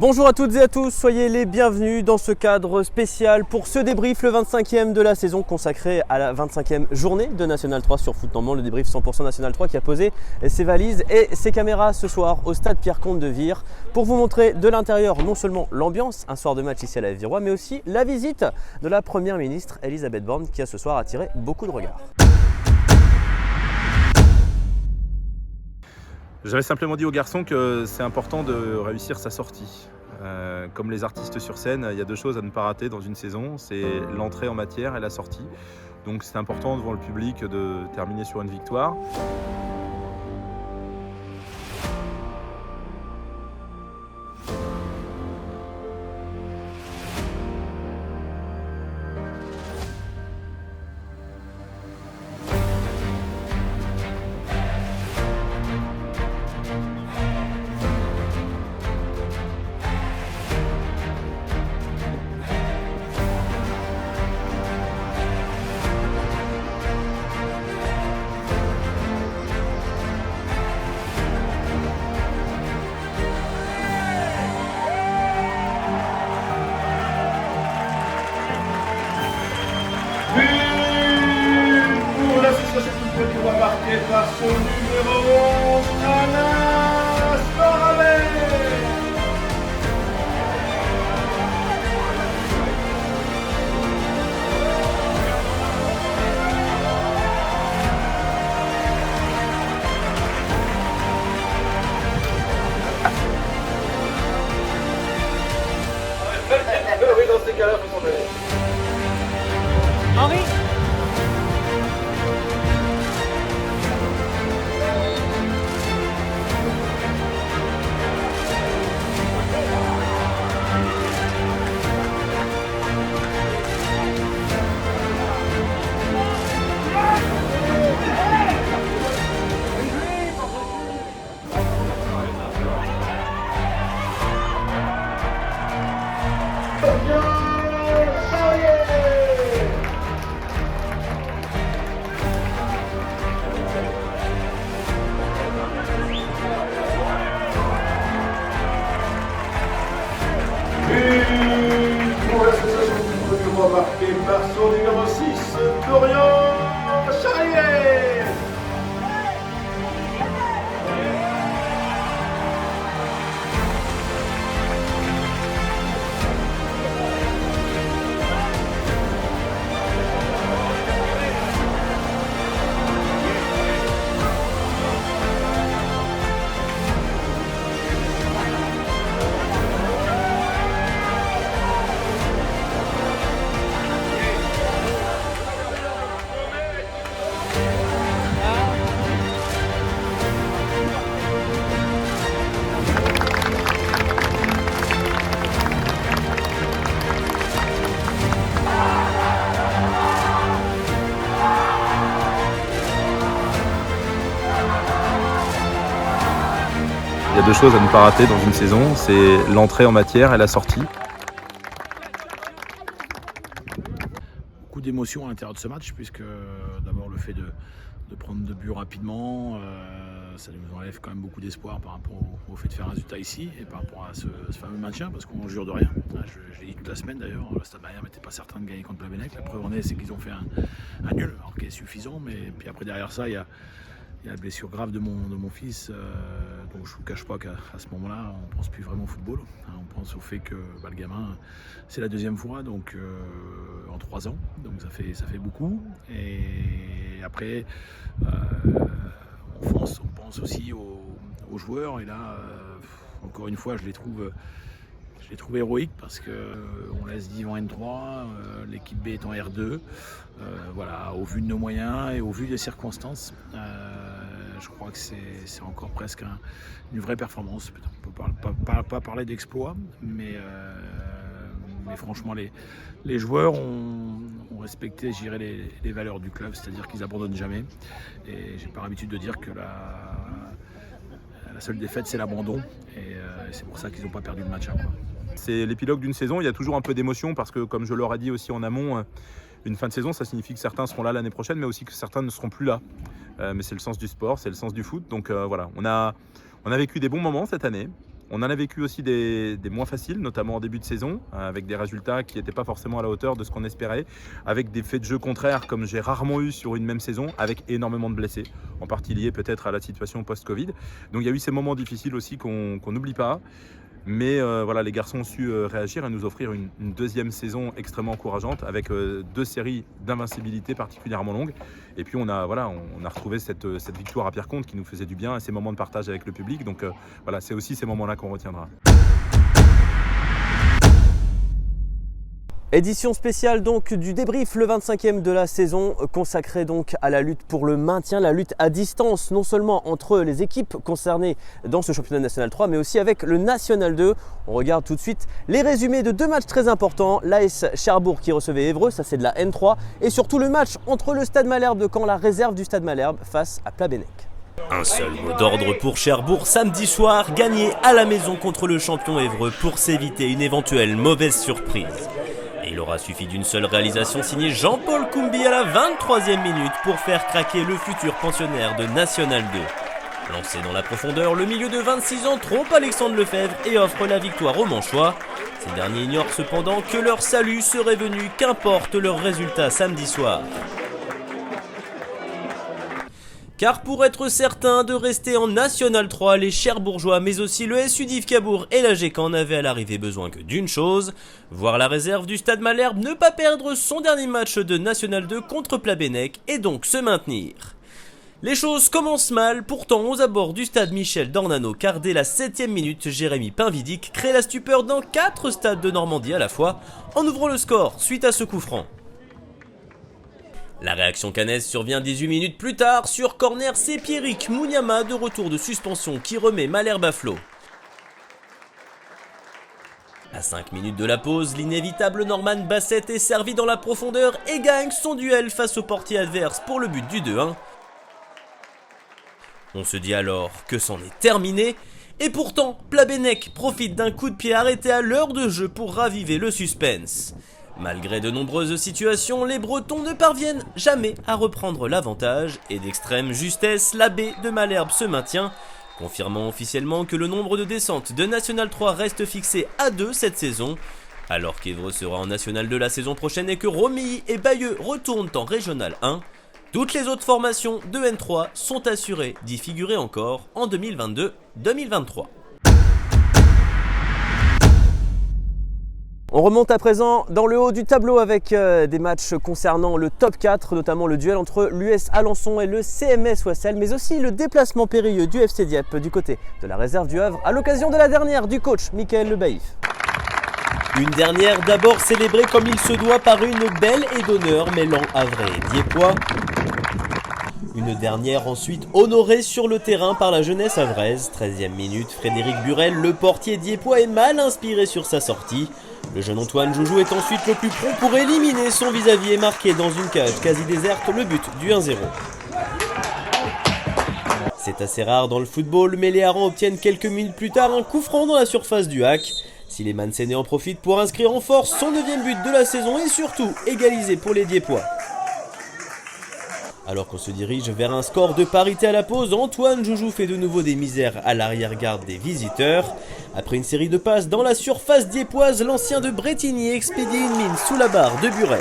Bonjour à toutes et à tous, soyez les bienvenus dans ce cadre spécial pour ce débrief, le 25e de la saison consacré à la 25e journée de National 3 sur Foot Normand, le débrief 100% National 3 qui a posé ses valises et ses caméras ce soir au stade Pierre-Comte de Vire pour vous montrer de l'intérieur non seulement l'ambiance, un soir de match ici à la Virois, mais aussi la visite de la Première ministre Elisabeth Borne qui a ce soir attiré beaucoup de regards. J'avais simplement dit aux garçons que c'est important de réussir sa sortie. Comme les artistes sur scène, il y a deux choses à ne pas rater dans une saison, c'est l'entrée en matière et la sortie. Donc c'est important devant le public de terminer sur une victoire. Marqué par son numéro 11, Anas Farabet. Oui, dans ces cas-là, faut s'en aller. Henri. Marqué par son numéro 6, Dorian Charrier. Il y a deux choses à ne pas rater dans une saison, c'est l'entrée en matière et la sortie. Beaucoup d'émotions à l'intérieur de ce match, puisque d'abord le fait de prendre 2 buts rapidement, ça nous enlève quand même beaucoup d'espoir par rapport au fait de faire un résultat ici et par rapport à ce fameux maintien, parce qu'on ne jure de rien. Je l'ai dit toute la semaine d'ailleurs, le Stade Malherbe n'était pas certain de gagner contre Plabennec. La preuve en est, c'est qu'ils ont fait un nul, alors qui est suffisant, mais puis après derrière ça, il y a la blessure grave de mon fils, donc je ne vous cache pas qu'à ce moment-là, on ne pense plus vraiment au football. On pense au fait que le gamin, c'est la deuxième fois donc, en 3 ans, donc ça fait beaucoup. Et après, on pense aussi aux joueurs, et là, encore une fois, je les trouve héroïques parce qu'on laisse Divan N3, l'équipe B est en R2. Voilà, au vu de nos moyens et au vu des circonstances, je crois que c'est encore presque une vraie performance. On ne peut pas parler d'exploit, mais franchement, les joueurs ont respecté, je dirais, les valeurs du club, c'est-à-dire qu'ils n'abandonnent jamais. Et j'ai pas l'habitude de dire que la seule défaite, c'est l'abandon. Et c'est pour ça qu'ils n'ont pas perdu le match. C'est l'épilogue d'une saison, il y a toujours un peu d'émotion parce que, comme je leur ai dit aussi en amont, une fin de saison, ça signifie que certains seront là l'année prochaine, mais aussi que certains ne seront plus là. Mais c'est le sens du sport, c'est le sens du foot. Donc voilà, on a vécu des bons moments cette année. On en a vécu aussi des moins faciles, notamment en début de saison, avec des résultats qui n'étaient pas forcément à la hauteur de ce qu'on espérait, avec des faits de jeu contraires comme j'ai rarement eu sur une même saison, avec énormément de blessés, en partie liés peut-être à la situation post-Covid. Donc il y a eu ces moments difficiles aussi qu'on n'oublie pas. Mais voilà, les garçons ont su réagir et nous offrir une deuxième saison extrêmement encourageante avec 2 séries d'invincibilité particulièrement longues. Et puis on a retrouvé cette victoire à Pierreconte qui nous faisait du bien et ces moments de partage avec le public. Donc voilà, c'est aussi ces moments-là qu'on retiendra. Édition spéciale donc du débrief, le 25e de la saison, consacré donc à la lutte pour le maintien, la lutte à distance, non seulement entre les équipes concernées dans ce championnat national 3, mais aussi avec le national 2. On regarde tout de suite les résumés de 2 matchs très importants, l'AS Cherbourg qui recevait Évreux, ça c'est de la N3, et surtout le match entre le Stade Malherbe de Caen, la réserve du Stade Malherbe, face à Plabennec. Un seul mot d'ordre pour Cherbourg samedi soir, gagner à la maison contre le champion Évreux pour s'éviter une éventuelle mauvaise surprise. Il aura suffi d'une seule réalisation signée Jean-Paul Koumbi à la 23e minute pour faire craquer le futur pensionnaire de National 2. Lancé dans la profondeur, le milieu de 26 ans trompe Alexandre Lefebvre et offre la victoire aux Manchois. Ces derniers ignorent cependant que leur salut serait venu qu'importe leur résultat samedi soir. Car pour être certain de rester en National 3, les Cherbourgeois, mais aussi le SU d'Yves Cabourg et la GECAN n'avaient à l'arrivée besoin que d'une chose, voir la réserve du Stade Malherbe ne pas perdre son dernier match de National 2 contre Plabennec et donc se maintenir. Les choses commencent mal, pourtant aux abords du stade Michel Dornano, car dès la 7e minute, Jérémy Pinvidic crée la stupeur dans 4 stades de Normandie à la fois, en ouvrant le score suite à ce coup franc. La réaction cannaise survient 18 minutes plus tard. Sur corner, c'est Pierrick Mouniama de retour de suspension qui remet Malherbe à flot. À 5 minutes de la pause, l'inévitable Norman Bassett est servi dans la profondeur et gagne son duel face au portier adverse pour le but du 2-1. On se dit alors que c'en est terminé. Et pourtant, Plabennec profite d'un coup de pied arrêté à l'heure de jeu pour raviver le suspense. Malgré de nombreuses situations, les Bretons ne parviennent jamais à reprendre l'avantage et d'extrême justesse, la baie de Malherbe se maintient, confirmant officiellement que le nombre de descentes de National 3 reste fixé à 2 cette saison, alors qu'Évreux sera en National 2 la saison prochaine et que Romilly et Bayeux retournent en Régional 1. Toutes les autres formations de N3 sont assurées d'y figurer encore en 2022-2023. On remonte à présent dans le haut du tableau avec des matchs concernant le top 4, notamment le duel entre l'US Alençon et le CMS Ouessel, mais aussi le déplacement périlleux du FC Dieppe du côté de la réserve du Havre à l'occasion de la dernière du coach Mickaël Le Baïf. Une dernière d'abord célébrée comme il se doit par une belle et d'honneur mêlant Havrais et Diepois. Une dernière ensuite honorée sur le terrain par la jeunesse havraise. 13e minute, Frédéric Burel, le portier diepois, est mal inspiré sur sa sortie. Le jeune Antoine Joujou est ensuite le plus prompt pour éliminer son vis-à-vis et marquer dans une cage quasi déserte le but du 1-0. C'est assez rare dans le football, mais les Harans obtiennent quelques minutes plus tard un coup franc dans la surface du Hack. Sileyman Séné en profite pour inscrire en force son 9e but de la saison et surtout égaliser pour les Diepois. Alors qu'on se dirige vers un score de parité à la pause, Antoine Joujou fait de nouveau des misères à l'arrière-garde des visiteurs. Après une série de passes dans la surface diepoise, l'ancien de Bretigny expédie une mine sous la barre de Burel.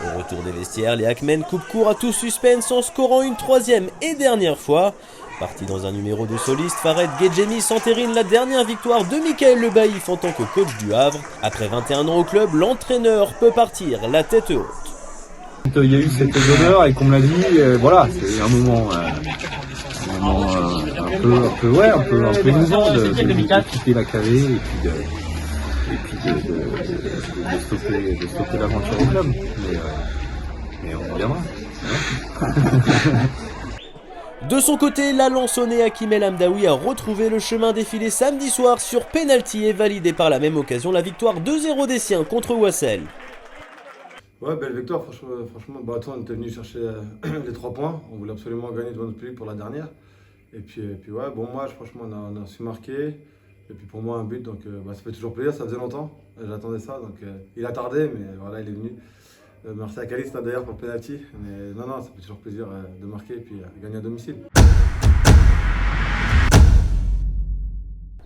Au retour des vestiaires, les Hackmen coupent court à tout suspense en scorant une 3e et dernière fois. Parti dans un numéro de soliste, Fared Guedjemi s'entérine la dernière victoire de Mickaël Le Baïf en tant que coach du Havre. Après 21 ans au club, l'entraîneur peut partir la tête haute. Il y a eu cette odeur et qu'on me l'a dit, voilà, c'est un moment un peu émouvant de quitter la cavée et puis de stopper l'aventure au club. Mais on reviendra. De son côté, l'Alençonnais Hakim El Hamdaoui a retrouvé le chemin défilé samedi soir sur penalty et validé par la même occasion la victoire 2-0 des siens contre Ouessel. Ouais, belle victoire, franchement, on était venu chercher les 3 points. On voulait absolument gagner devant notre public pour la dernière. Et puis ouais, bon match, franchement, on a su marquer. Et puis pour moi, un but, donc ça fait toujours plaisir, ça faisait longtemps. J'attendais ça, donc il a tardé, mais voilà, il est venu. Merci à Caliste d'ailleurs pour le penalty. Mais non, ça fait toujours plaisir de marquer et puis gagner à domicile.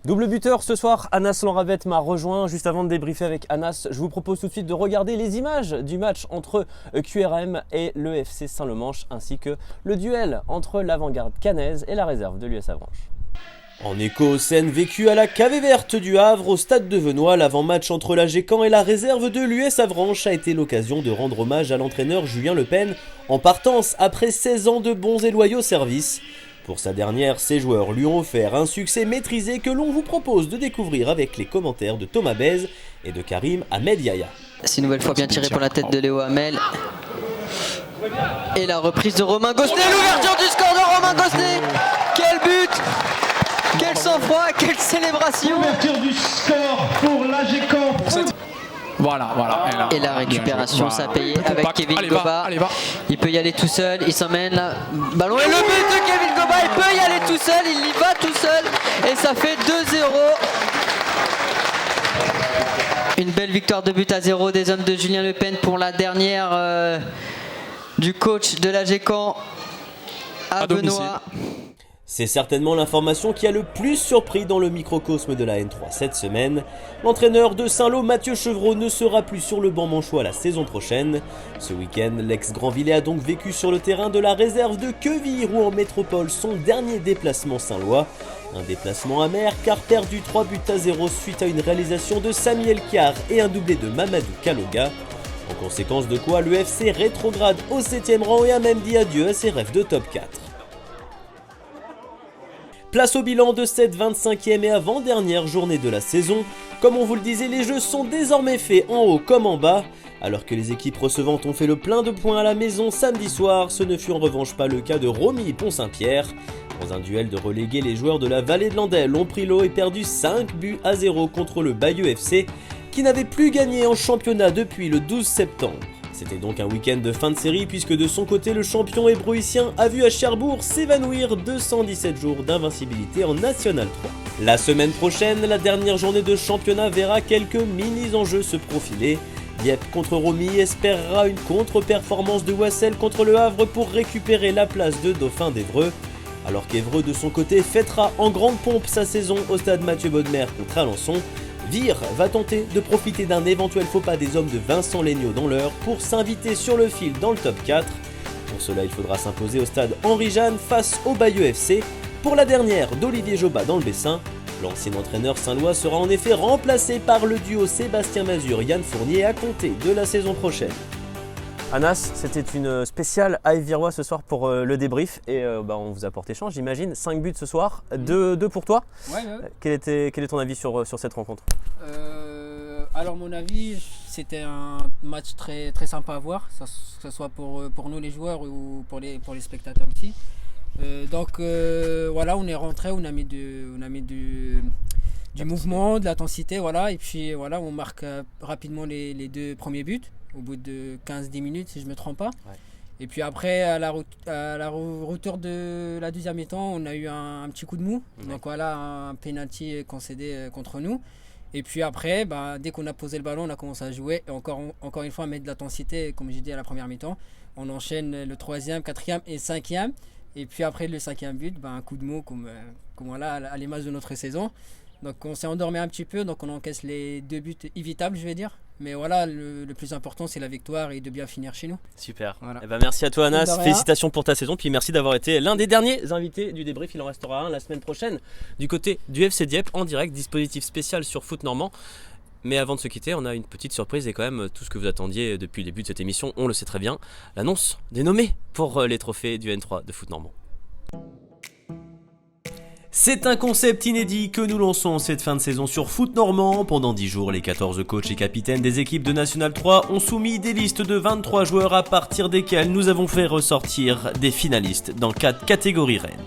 Double buteur ce soir, Anas Lanravet m'a rejoint. Juste avant de débriefer avec Anas, je vous propose tout de suite de regarder les images du match entre QRM et le FC Saint-Lemanche, ainsi que le duel entre l'avant-garde caennaise et la réserve de l'US Avranches. En écho aux scènes vécues à la Cave Verte du Havre, au stade de Venoy, l'avant-match entre l'AG Caen et la réserve de l'US Avranches a été l'occasion de rendre hommage à l'entraîneur Julien Lepen en partance après 16 ans de bons et loyaux services. Pour sa dernière, ses joueurs lui ont offert un succès maîtrisé que l'on vous propose de découvrir avec les commentaires de Thomas Bèze et de Karim Ahmed Yahya. C'est une nouvelle fois bien tiré pour la tête de Léo Hamel. Et la reprise de Romain Gosselet, l'ouverture du score de Romain Gosselet. Quel but! Quel sang-froid, quelle célébration! L'ouverture du score pour l'AG Caen. Voilà. Et la récupération, ça a payé avec Kevin Goba. Il peut y aller tout seul, il s'emmène là. Ballon et le but de Kevin Goba, il peut y aller tout seul, il y va tout seul. Et ça fait 2-0. Une belle victoire de but à 0 des hommes de Julien Lepen pour la dernière du coach de l'AG Caen à Benoît. C'est certainement l'information qui a le plus surpris dans le microcosme de la N3 cette semaine. L'entraîneur de Saint-Lô, Mathieu Chevreau, ne sera plus sur le banc manchois la saison prochaine. Ce week-end, l'ex-Grandvillais a donc vécu sur le terrain de la réserve de Quevilly-Rouen Métropole son dernier déplacement saint-lois. Un déplacement amer car perdu 3-0 suite à une réalisation de Samuel Kiar et un doublé de Mamadou Kaloga. En conséquence de quoi, le FC rétrograde au 7e rang et a même dit adieu à ses rêves de top 4. Place au bilan de cette 25e et avant-dernière journée de la saison. Comme on vous le disait, les jeux sont désormais faits en haut comme en bas. Alors que les équipes recevantes ont fait le plein de points à la maison samedi soir, ce ne fut en revanche pas le cas de Romy Pont-Saint-Pierre. Dans un duel de relégués, les joueurs de la vallée de Landelle ont pris l'eau et perdu 5-0 contre le Bayeux FC, qui n'avait plus gagné en championnat depuis le 12 septembre. C'était donc un week-end de fin de série puisque de son côté le champion hébroïcien a vu à Cherbourg s'évanouir 217 jours d'invincibilité en National 3. La semaine prochaine, la dernière journée de championnat verra quelques mini-enjeux se profiler. Dieppe contre Romy espérera une contre-performance de Wassel contre le Havre pour récupérer la place de Dauphin d'Évreux. Alors qu'Évreux de son côté fêtera en grande pompe sa saison au stade Mathieu Bodmer contre Alençon. Vire va tenter de profiter d'un éventuel faux pas des hommes de Vincent Legnaud dans l'heure pour s'inviter sur le fil dans le top 4. Pour cela, il faudra s'imposer au stade Henri-Jeanne face au Bayeux FC pour la dernière d'Olivier Jobat dans le Bessin. L'ancien entraîneur saint-lois sera en effet remplacé par le duo Sébastien Mazur-Yann Fournier à compter de la saison prochaine. Anas, c'était une spéciale Haï-Virois ce soir pour le débrief et on vous a porté chance, j'imagine. 5 buts ce soir, 2 pour toi. Ouais. Quel est ton avis sur cette rencontre? Alors mon avis, c'était un match très, très sympa à voir, que ce soit pour nous les joueurs ou pour les spectateurs aussi. Voilà, on est rentré, on a mis du mouvement, de l'intensité, voilà, et puis voilà, on marque rapidement les 2 premiers buts au bout de 15-10 minutes si je ne me trompe pas. Ouais. Et puis après, à la retour de la deuxième mi-temps, on a eu un petit coup de mou. Ouais. Donc voilà, un penalty concédé contre nous. Et puis après, dès qu'on a posé le ballon, on a commencé à jouer. Et encore une fois, à mettre de l'intensité, comme j'ai dit à la première mi-temps. On enchaîne le 3e, 4e et 5e. Et puis après le 5e but, un coup de mou comme voilà, à l'image de notre saison. Donc on s'est endormi un petit peu, donc on encaisse les 2 buts évitables, je vais dire. Mais voilà, le plus important, c'est la victoire et de bien finir chez nous. Super. Voilà. Merci à toi, Anas. Félicitations pour ta saison. Puis merci d'avoir été l'un des derniers invités du débrief. Il en restera un la semaine prochaine du côté du FC Dieppe en direct. Dispositif spécial sur Foot Normand. Mais avant de se quitter, on a une petite surprise et quand même tout ce que vous attendiez depuis le début de cette émission, on le sait très bien. L'annonce des nommés pour les trophées du N3 de Foot Normand. C'est un concept inédit que nous lançons cette fin de saison sur Foot Normand. Pendant 10 jours, les 14 coachs et capitaines des équipes de National 3 ont soumis des listes de 23 joueurs à partir desquels nous avons fait ressortir des finalistes dans 4 catégories reines.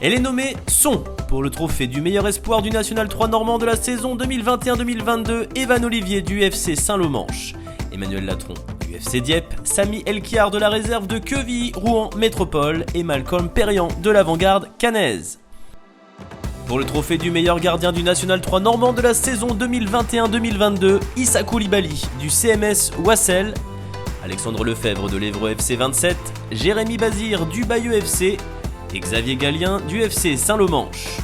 Et les nommés sont, pour le trophée du meilleur espoir du National 3 Normand de la saison 2021-2022, Evan Olivier du FC Saint-Lemanche, Emmanuel Latron du FC Dieppe, Samy Elkiar de la réserve de Quevilly-Rouen Métropole et Malcolm Perriand de l'avant-garde caennaise. Pour le trophée du meilleur gardien du National 3 Normand de la saison 2021-2022, Issa Koulibaly du CMS Wassel, Alexandre Lefebvre de l'Évreux FC 27, Jérémy Bazir du Bayeux FC et Xavier Gallien du FC Saint-Lemanche.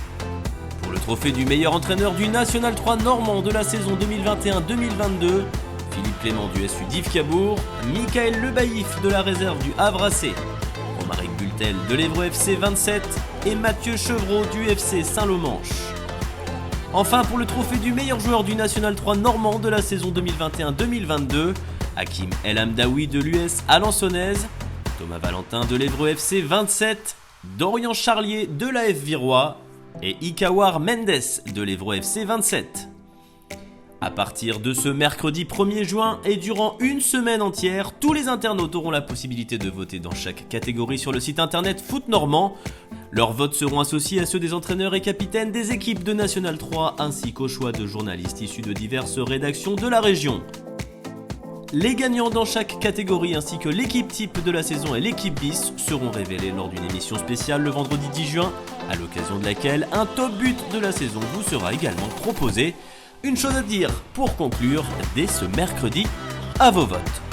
Pour le trophée du meilleur entraîneur du National 3 normand de la saison 2021-2022, Philippe Clément du SU d'Yves Cabourg, Michael Lebaïf de la réserve du Havre AC, Romaric Bultel de l'Évreux FC 27 et Mathieu Chevreau du FC Saint-Lô-Manche. Enfin, pour le trophée du meilleur joueur du National 3 normand de la saison 2021-2022, Hakim El Hamdaoui de l'US Alençonnaise, Thomas Valentin de l'Évreux FC 27, Dorian Charlier de l'AF Virois et Ikawar Mendes de l'Évreux FC 27. À partir de ce mercredi 1er juin et durant une semaine entière, tous les internautes auront la possibilité de voter dans chaque catégorie sur le site internet Foot Normand. Leurs votes seront associés à ceux des entraîneurs et capitaines des équipes de National 3 ainsi qu'au choix de journalistes issus de diverses rédactions de la région. Les gagnants dans chaque catégorie ainsi que l'équipe type de la saison et l'équipe bis seront révélés lors d'une émission spéciale le vendredi 10 juin, à l'occasion de laquelle un top but de la saison vous sera également proposé. Une chose à dire pour conclure, dès ce mercredi, à vos votes.